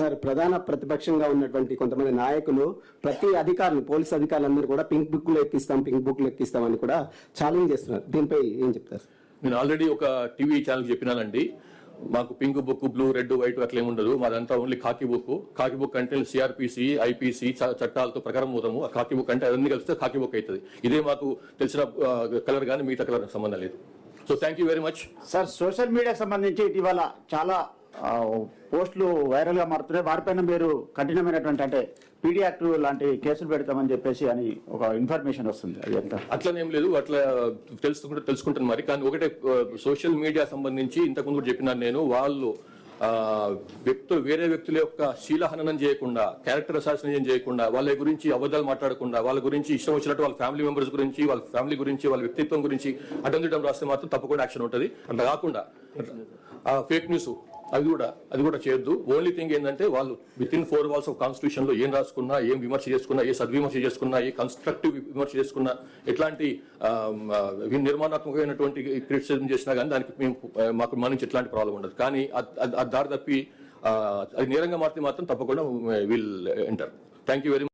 Sir, ప్రధాన ప్రతిపక్షంగా ఉన్నటువంటి కొంతమంది నాయకులు ప్రతి అధికారులు, పోలీస్ అధికారులందరూ కూడా పింక్ బుక్ లో ఎక్కిస్తాం అని కూడా ఛాలెంజ్ చేస్తున్నారు. దీనిపై ఏం చెప్తారు? నేను ఆల్రెడీ ఒక టీవీ ఛానల్ చెప్పినానండి, మాకు pink book, blue, red, white అట్లా ఏముండదు. మాదంతా ఓన్లీ కాకి బుక్ అంటే సిఆర్పిసి, ఐపీసీ చట్టాలతో ప్రకారం పోతాము. ఆ కాకి బుక్ అంటే అన్ని కలిస్తే కాకి బుక్ అవుతుంది. ఇదే మాకు తెలిసిన కలర్ కానీ మిగతా కలర్ సంబంధం లేదు. So thank you very much. Sir, social మీడియాకి సంబంధించి ఇటీవల చాలా పోస్టులు వైరల్ గా మారుతున్నాయి. వారిపైన మీరు కఠినమైనటువంటి అంటే పీడీ యాక్ట్ లాంటి కేసులు పెడతామని చెప్పేసి అని ఒక ఇన్ఫర్మేషన్ వస్తుంది. అది ఎంత అట్లనేం లేదు, అట్లా తెలుసుకుంటాను మరి. కానీ ఒకటే, సోషల్ మీడియా సంబంధించి ఇంతకుముందు కూడా చెప్పినాను నేను, వాళ్ళు వేరే వ్యక్తుల యొక్క శీలహననం చేయకుండా, క్యారెక్టర్ అసాసినేషన్ చేయకుండా, వాళ్ళ గురించి అబద్ధాలు మాట్లాడకుండా, వాళ్ళ గురించి ఇష్టం వచ్చినట్టు వాళ్ళ ఫ్యామిలీ మెంబర్స్ గురించి, వాళ్ళ ఫ్యామిలీ గురించి, వాళ్ళ వ్యక్తిత్వం గురించి అడ్డం రాస్తే మాత్రం తప్పకుండా యాక్షన్ ఉంటుంది. అట్లా కాకుండా ఫేక్ న్యూస్ అది కూడా చేయొద్దు. ఓన్లీ థింగ్ ఏంటంటే, వాళ్ళు with in 4 walls of constitution లో ఏం రాసుకున్నా, ఏం విమర్శ చేసుకున్నా, ఏ సద్విమర్శ చేసుకున్నా, ఏ కన్స్ట్రక్టివ్ విమర్శ చేసుకున్నా, ఎట్లాంటి నిర్మాణాత్మకమైనటువంటి క్రిటిసిజం చేసినా కానీ దానికి మాకు మన నుంచి ఎట్లాంటి ప్రాబ్లం ఉండదు. కానీ అది దారి తప్పి అది నేరంగా మారితే మాత్రం తప్పకుండా will enter. Thank you very much.